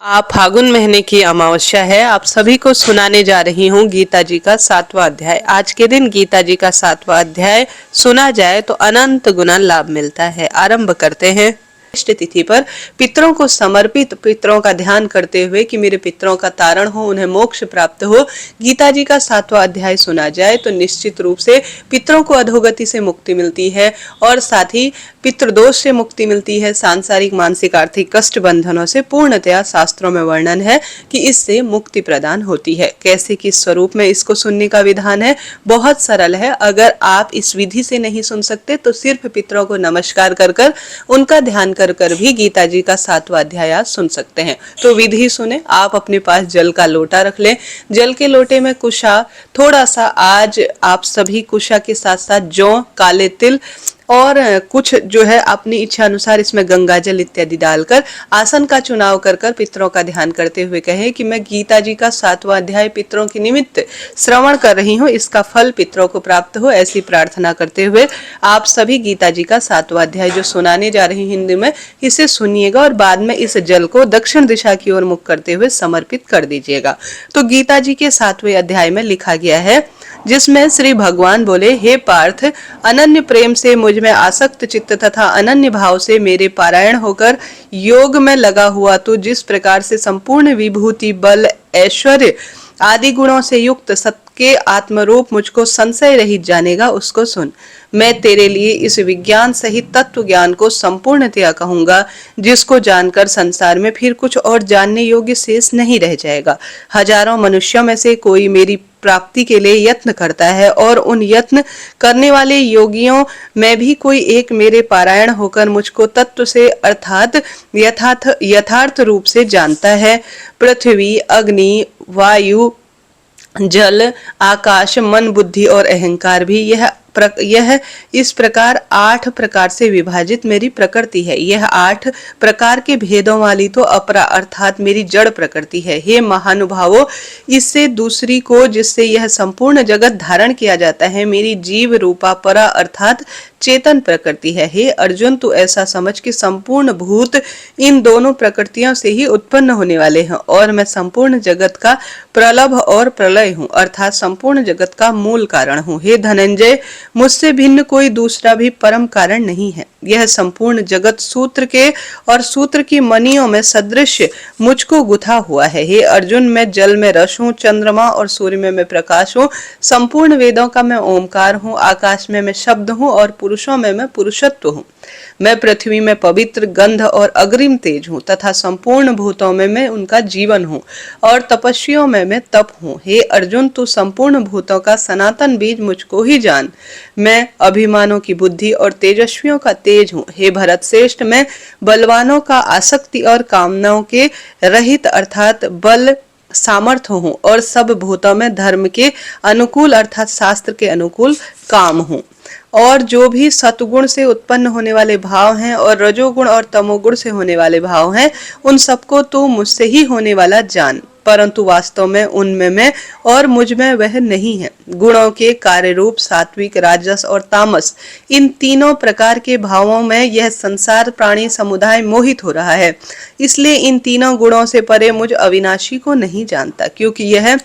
आप फागुन महीने की अमावस्या है। आप सभी को सुनाने जा रही हूँ गीता जी का 7वां अध्याय। आज के दिन गीता जी का 7वां अध्याय सुना जाए तो अनंत गुना लाभ मिलता है। आरंभ करते हैं। इष्ट तिथि पर पितरों को समर्पित पितरों का ध्यान करते हुए कि मेरे पितरों का तारण हो, उन्हें मोक्ष प्राप्त हो, गीता जी का 7वां अध्याय सुना जाए तो निश्चित रूप से पितरों को अधोगति से मुक्ति मिलती है और साथ ही पितृदोष से मुक्ति मिलती है। सांसारिक मानसिक आर्थिक कष्ट बंधनों से पूर्णतया शास्त्रों में वर्णन है कि इससे मुक्ति प्रदान होती है। कैसे किस स्वरूप में इसको सुनने का विधान है, बहुत सरल है। अगर आप इस विधि से नहीं सुन सकते तो सिर्फ पितरों को नमस्कार कर कर उनका ध्यान कर भी गीता जी का 7वां अध्याय सुन सकते हैं। तो विधि सुने। आप अपने पास जल का लोटा रख लें। जल के लोटे में कुशा, थोड़ा सा आज आप सभी कुशा के साथ साथ जौ, काले तिल और कुछ जो है अपनी इच्छा अनुसार इसमें गंगा जल इत्यादि डालकर आसन का चुनाव कर कर पितरों का ध्यान करते हुए कहें कि मैं गीता जी का 7वां अध्याय पितरों के निमित्त श्रवण कर रही हूँ, इसका फल पितरों को प्राप्त हो, ऐसी प्रार्थना करते हुए आप सभी गीता जी का 7वां अध्याय जो सुनाने जा रही हिंदी में, इसे सुनिएगा और बाद में इस जल को दक्षिण दिशा की ओर मुख करते हुए समर्पित कर दीजिएगा। तो गीता जी के 7वें अध्याय में लिखा गया है, जिसमें श्री भगवान बोले, हे पार्थ, अनन्य प्रेम से मुझ में आसक्त चित्त तथा अनन्य भाव से मेरे पारायण होकर योग में लगा हुआ तो जिस प्रकार से संपूर्ण विभूति, बल, ऐश्वर्य आदि गुणों से युक्त सत्य आत्मरूप मुझको संशय रहित जानेगा, उसको सुन। मैं तेरे लिए इस विज्ञान सहित तत्व ज्ञान को संपूर्णतया कहूंगा, जिसको जानकर संसार में फिर कुछ और जानने योग्य शेष नहीं रह जाएगा। हजारों मनुष्यों में से कोई मेरी प्राप्ति के लिए यत्न करता है और उन यत्न करने वाले योगियों में भी कोई एक मेरे पारायण होकर मुझको तत्व से अर्थात यथार्थ रूप से जानता है। पृथ्वी, अग्नि, वायु, जल, आकाश, मन, बुद्धि और अहंकार भी यह इस प्रकार 8 प्रकार से विभाजित मेरी प्रकृति है। यह 8 प्रकार के भेदों वाली तो अपरा अर्थात मेरी जड़ प्रकृति है। हे महानुभावों, इससे दूसरी को जिससे यह संपूर्ण जगत धारण किया जाता है, मेरी जीव रूपा परा अर्थात चेतन प्रकृति है। हे अर्जुन, तू ऐसा समझ कि संपूर्ण भूत इन दोनों प्रकृतियों से ही उत्पन्न होने वाले हैं और मैं संपूर्ण जगत का प्रलभ और प्रलय हूँ, अर्थात संपूर्ण जगत का मूल कारण हूँ। हे धनंजय, मुझसे भिन्न कोई दूसरा भी परम कारण नहीं है। यह संपूर्ण जगत सूत्र के और सूत्र की मणियों में सदृश मुझको गुथा हुआ है। हे अर्जुन, मैं जल में रस हूँ, चंद्रमा और सूर्य में मैं प्रकाश हूँ, संपूर्ण वेदों का मैं ओमकार हूँ, आकाश में मैं शब्द हूँ और पुरुषों में मैं पुरुषत्व हूँ। मैं पृथ्वी में पवित्र गंध और अग्रिम तेज हूँ तथा संपूर्ण भूतों में मैं उनका जीवन हूँ और तपस्वियों में मैं तप हूँ। हे अर्जुन, तू संपूर्ण भूतों का सनातन बीज मुझको ही जान। मैं अभिमानों की बुद्धि और तेजस्वियों का तेज हूँ। हे भरत श्रेष्ठ, मैं बलवानों का आसक्ति और कामनाओं के रहित अर्थात बल सामर्थ्य हूँ और सब भूतों में धर्म के अनुकूल अर्थात शास्त्र के अनुकूल काम हूँ। और जो भी सतगुण से उत्पन्न होने वाले भाव हैं और रजोगुण और तमोगुण से होने वाले भाव हैं, उन सबको तू मुझसे ही होने वाला जान, परंतु वास्तव में उनमें मैं और मुझ में वह नहीं है। गुणों के कार्य रूप सात्विक, राजस और तामस, इन तीनों प्रकार के भावों में यह संसार प्राणी समुदाय मोहित हो रहा है। इसलिए इन तीनों गुणों से परे मुझ अविनाशी को नहीं जानता, क्योंकि यह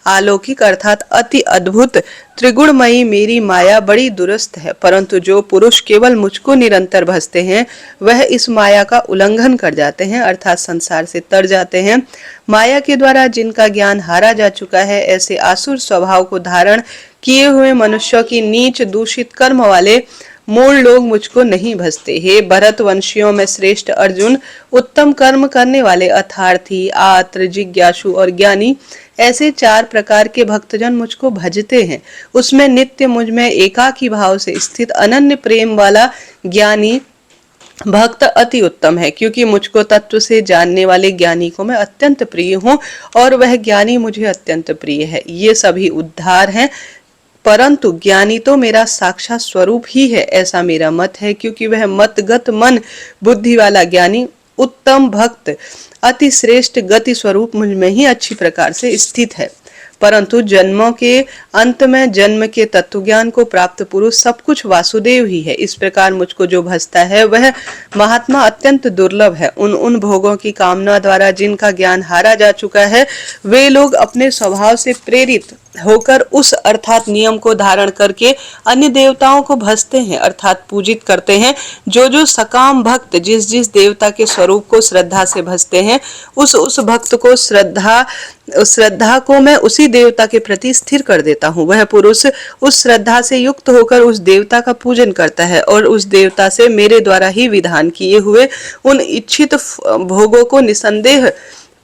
अलौकिक अर्थात अति अद्भुत त्रिगुणमयी मेरी माया बड़ी दुरुस्त है। परंतु जो पुरुष केवल मुझको निरंतर भजते हैं, वह इस माया का उल्लंघन कर जाते हैं अर्थात संसार से तर जाते हैं। माया के द्वारा जिनका ज्ञान हारा जा चुका है, ऐसे आसुर स्वभाव को धारण किए हुए मनुष्यों की नीच दूषित कर्म वाले मूल लोग मुझको नहीं भजते। हे भरत वंशियों में श्रेष्ठ अर्जुन, उत्तम कर्म करने वाले अर्थार्थी, आत्र, जिज्ञासु और ज्ञानी, ऐसे 4 प्रकार के भक्तजन मुझको भजते हैं। उसमें नित्य मुझ में एकाकी भाव से स्थित अनन्य प्रेम वाला ज्ञानी भक्त अति उत्तम है, क्योंकि मुझको तत्व से जानने वाले ज्ञानी को मैं अत्यंत प्रिय हूँ और वह ज्ञानी मुझे अत्यंत प्रिय है। ये सभी उद्धार हैं, परंतु ज्ञानी तो मेरा साक्षात स्वरूप ही है, ऐसा मेरा मत है, क्योंकि वह मतगत मन बुद्धि वाला ज्ञानी उत्तम भक्त अति श्रेष्ठ गति स्वरूप मुझ में ही अच्छी प्रकार से स्थित है। परंतु जन्मों के अंत में जन्म के तत्वज्ञान को प्राप्त पुरुष सब कुछ वासुदेव ही है। इस प्रकार मुझको जो भजता है वह महात्मा अत्यंत दुर्लभ है। उन भोगों की कामना द्वारा जिनका ज्ञान हारा जा चुका है, वे लोग अपने स्वभाव से प्रेरित होकर उस अर्थात नियम को धारण करके अन्य देवताओं को भजते हैं अर्थात पूजित करते हैं। जो सकाम भक्त जिस जिस देवता के स्वरूप को श्रद्धा से भजते हैं, उस भक्त को श्रद्धा को मैं उसी देवता के प्रति स्थिर कर देता हूँ। वह पुरुष उस श्रद्धा से युक्त होकर उस देवता का पूजन करता है और उस देवता से मेरे द्वारा ही विधान किए हुए उन इच्छित भोगों को निसंदेह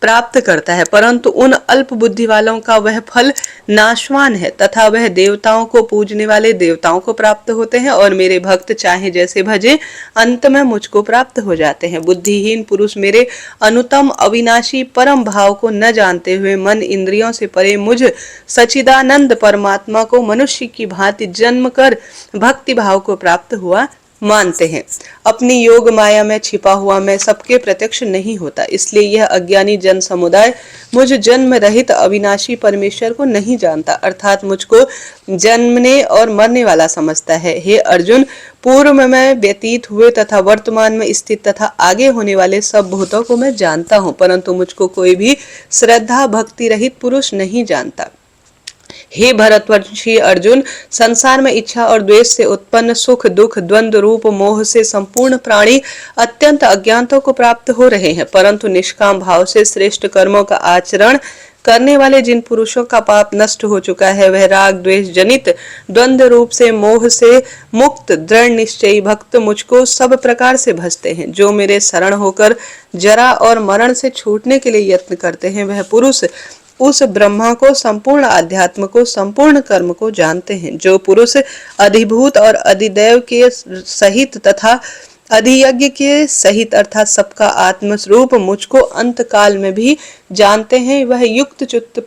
प्राप्त करता है। परंतु उन अल्प बुद्धि वालों का वह फल नाशवान है तथा वह देवताओं को पूजने वाले देवताओं को प्राप्त होते हैं और मेरे भक्त चाहे जैसे भजे अंत में मुझको प्राप्त हो जाते हैं। बुद्धिहीन पुरुष मेरे अनुतम अविनाशी परम भाव को न जानते हुए मन इंद्रियों से परे मुझ सच्चिदानंद परमात्मा को मनुष्य की भांति जन्म कर भक्ति भाव को प्राप्त हुआ मानते हैं। अपनी योग माया में छिपा हुआ मैं सबके प्रत्यक्ष नहीं होता, इसलिए यह अज्ञानी जन समुदाय मुझ जन्म रहित अविनाशी परमेश्वर को नहीं जानता अर्थात मुझको जन्मने और मरने वाला समझता है। हे अर्जुन, पूर्व में व्यतीत हुए तथा वर्तमान में स्थित तथा आगे होने वाले सब भूतों को मैं जानता हूँ, परंतु मुझको कोई भी श्रद्धा भक्ति रहित पुरुष नहीं जानता। हे भरतवंशी अर्जुन, संसार में इच्छा और द्वेष से उत्पन्न सुख दुख द्वंद्व रूप मोह से संपूर्ण प्राणी अत्यंत अज्ञानता को प्राप्त हो रहे हैं, परंतु निष्काम भाव से श्रेष्ठ कर्मों का आचरण करने वाले जिन पुरुषों का पाप नष्ट हो चुका है, वह राग द्वेष जनित द्वंद्व रूप से मोह से मुक्त दृढ़ निश्चयी भक्त मुझको सब प्रकार से भजते हैं। जो मेरे शरण होकर जरा और मरण से छूटने के लिए यत्न करते हैं, वह पुरुष उस ब्रह्मा को, संपूर्ण अध्यात्म को, संपूर्ण कर्म को जानते हैं। जो पुरुष अधिभूत और अधिदेव के सहित तथा अधियज्ञ के सहित अर्थात सबका आत्मस्वरूप मुझको अंत काल में भी जानते हैं, वह युक्त चित्त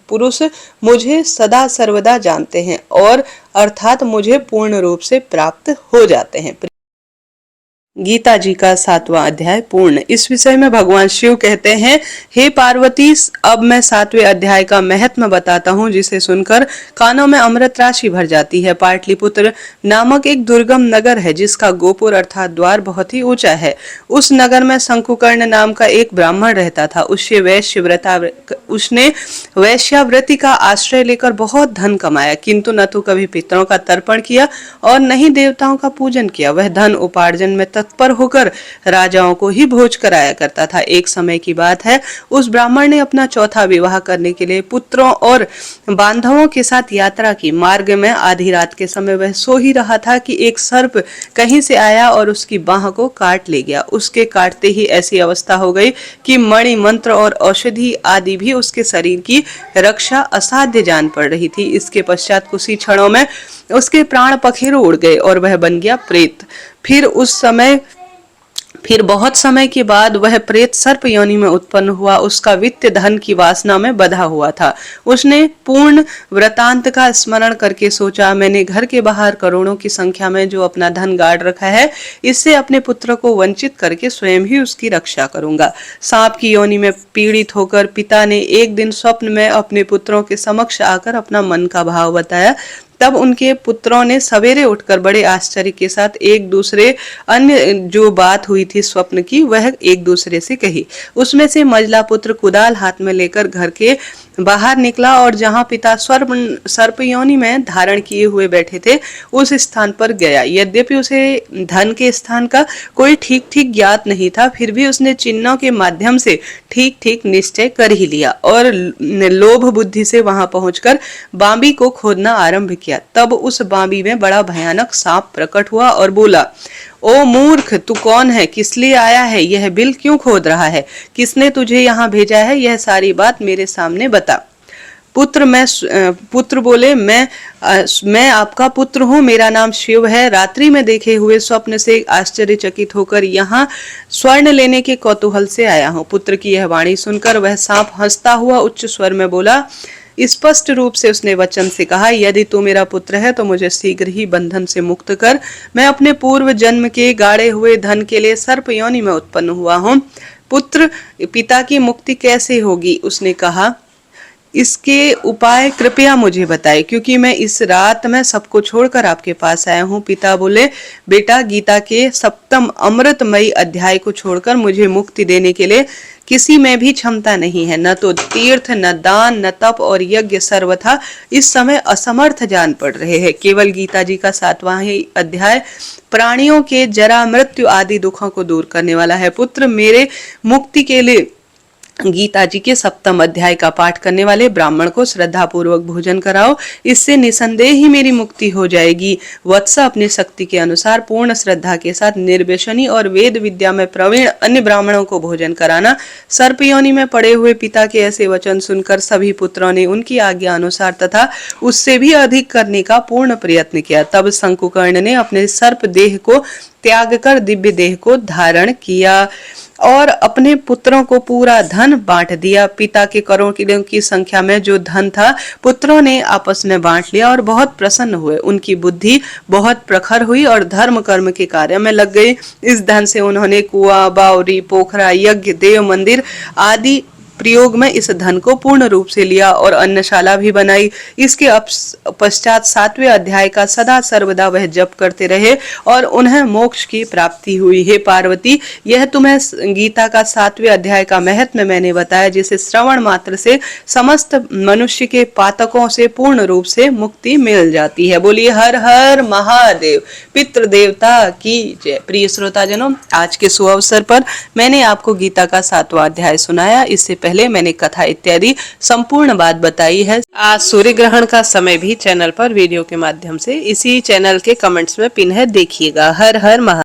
पुरुष मुझे सदा सर्वदा जानते हैं और अर्थात मुझे पूर्ण रूप से प्राप्त हो जाते हैं। गीता जी का 7वां अध्याय पूर्ण। इस विषय में भगवान शिव कहते हैं, हे पार्वती, अब मैं 7वें अध्याय का महत्व बताता हूँ, जिसे सुनकर कानों में अमृत राशि भर जाती है। पाटलिपुत्र नामक एक दुर्गम नगर है, जिसका गोपुर अर्थात द्वार बहुत ही ऊंचा है। उस नगर में शंकुकर्ण नाम का एक ब्राह्मण रहता था। उसने वैश्यावृत्ति का आश्रय लेकर बहुत धन कमाया, किंतु न तो कभी पितरों का तर्पण किया और न ही देवताओं का पूजन किया। वह धन उपार्जन में तत्पर होकर राजाओं को ही भोज कराया करता था। एक समय की बात है, उस ब्राह्मण ने अपना चौथा विवाह करने के लिए पुत्रों और बांधवों के साथ यात्रा की। मार्ग में आधी रात के समय वह सो ही रहा था कि एक सर्प कहीं से आया और उसकी बाह को काट ले गया। उसके काटते ही ऐसी अवस्था हो गई कि मणि मंत्र और औषधि आदि भी उसके शरीर की रक्षा असाध्य जान पड़ रही थी। इसके पश्चात कुछ ही क्षणों में उसके प्राण पखेरु उड़ गए और वह बन गया प्रेत। फिर बहुत समय के बाद वह प्रेत सर्प योनि में उत्पन्न हुआ। उसका वित्त धन की वासना में बंधा हुआ था। उसने पूर्ण वृतांत का स्मरण करके सोचा, मैंने घर के बाहर करोड़ों की संख्या में जो अपना धन गाड़ रखा है, इससे अपने पुत्र को वंचित करके स्वयं ही उसकी रक्षा करूंगा। सांप की योनि में पीड़ित होकर पिता ने एक दिन स्वप्न में अपने पुत्रों के समक्ष आकर अपना मन का भाव बताया। तब उनके पुत्रों ने सवेरे उठकर बड़े आश्चर्य के साथ एक दूसरे अन्य जो बात हुई थी स्वप्न की, वह एक दूसरे से कही। उसमें से मझला पुत्र कुदाल हाथ में लेकर घर के बाहर निकला और जहां पिता सर्प योनि में धारण किए हुए बैठे थे, उस स्थान पर गया। यद्यपि उसे धन के स्थान का कोई ठीक ठीक ज्ञात नहीं था, फिर भी उसने चिन्हों के माध्यम से ठीक ठीक निश्चय कर ही लिया और लोभ बुद्धि से वहां पहुंचकर बांबी को खोदना आरंभ किया। तब उस बांबी में बड़ा भयानक सांप प्रकट हुआ और बोला, ओ मूर्ख, तू कौन है? किस लिए आया है? यह बिल क्यों खोद रहा है? किसने तुझे यहाँ भेजा है? यह सारी बात मेरे सामने बता। पुत्र बोले, मैं आपका पुत्र हूँ, मेरा नाम शिव है। रात्रि में देखे हुए स्वप्न से आश्चर्यचकित होकर यहाँ स्वर्ण लेने के कौतूहल से आया हूँ। पुत्र की यह वाणी सुनकर वह सांप हंसता हुआ उच्च स्वर में बोला। स्पष्ट रूप से उसने वचन से कहा, यदि तू मेरा पुत्र है तो मुझे शीघ्र ही बंधन से मुक्त कर। मैं अपने पूर्व जन्म के गाड़े हुए धन के लिए सर्प योनि में उत्पन्न हुआ हूँ। पुत्र, पिता की मुक्ति कैसे होगी? उसने कहा, इसके उपाय कृपया मुझे बताएं, क्योंकि मैं इस रात में सबको छोड़कर आपके पास आया हूँ। पिता बोले, बेटा, गीता के सप्तम अमृतमयी अध्याय को छोड़कर मुझे मुक्ति देने के लिए किसी में भी क्षमता नहीं है। न तो तीर्थ, न दान, न तप और यज्ञ सर्वथा इस समय असमर्थ जान पड़ रहे हैं। केवल गीता जी का 7वां ही अध्याय प्राणियों के जरा, मृत्यु आदि दुखों को दूर करने वाला है। पुत्र, मेरे मुक्ति के लिए गीता जी के सप्तम अध्याय का पाठ करने वाले ब्राह्मण को श्रद्धा पूर्वक भोजन कराओ, इससे निसंदेह ही मेरी मुक्ति हो जाएगी। वत्स, अपनी शक्ति के अनुसार पूर्ण श्रद्धा के साथ निर्व्यसनी और वेद विद्या में प्रवीण अन्य ब्राह्मणों को भोजन कराना। सर्प योनि में पड़े हुए पिता के ऐसे वचन सुनकर सभी पुत्रों ने उनकी आज्ञा अनुसार तथा उससे भी अधिक करने का पूर्ण प्रयत्न किया। तब शंकुकर्ण ने अपने सर्प देह को त्याग कर दिव्य देह को धारण किया और अपने पुत्रों को पूरा धन बांट दिया। पिता के करोड़ों की संख्या में जो धन था, पुत्रों ने आपस में बांट लिया और बहुत प्रसन्न हुए। उनकी बुद्धि बहुत प्रखर हुई और धर्म कर्म के कार्य में लग गए। इस धन से उन्होंने कुआं, बावरी, पोखरा, यज्ञ, देव मंदिर आदि प्रयोग में इस धन को पूर्ण रूप से लिया और अन्नशाला भी बनाई। इसके पश्चात 7वें अध्याय का सदा सर्वदा वह जप करते रहे और उन्हें मोक्ष की प्राप्ति हुई। हे पार्वती, यह तुम्हें गीता का 7वें अध्याय का महत्व मैंने बताया, जिसे श्रवण मात्र से समस्त मनुष्य के पातकों से पूर्ण रूप से मुक्ति मिल जाती है। बोलिए हर हर महादेव। पितृ देवता की जय। प्रिय श्रोताजनों, आज के शुभ अवसर पर मैंने आपको गीता का 7वां अध्याय सुनाया। इससे पहले मैंने कथा इत्यादि संपूर्ण बात बताई है। आज सूर्य ग्रहण का समय भी चैनल पर वीडियो के माध्यम से इसी चैनल के कमेंट्स में पिन है, देखिएगा। हर हर महादेव।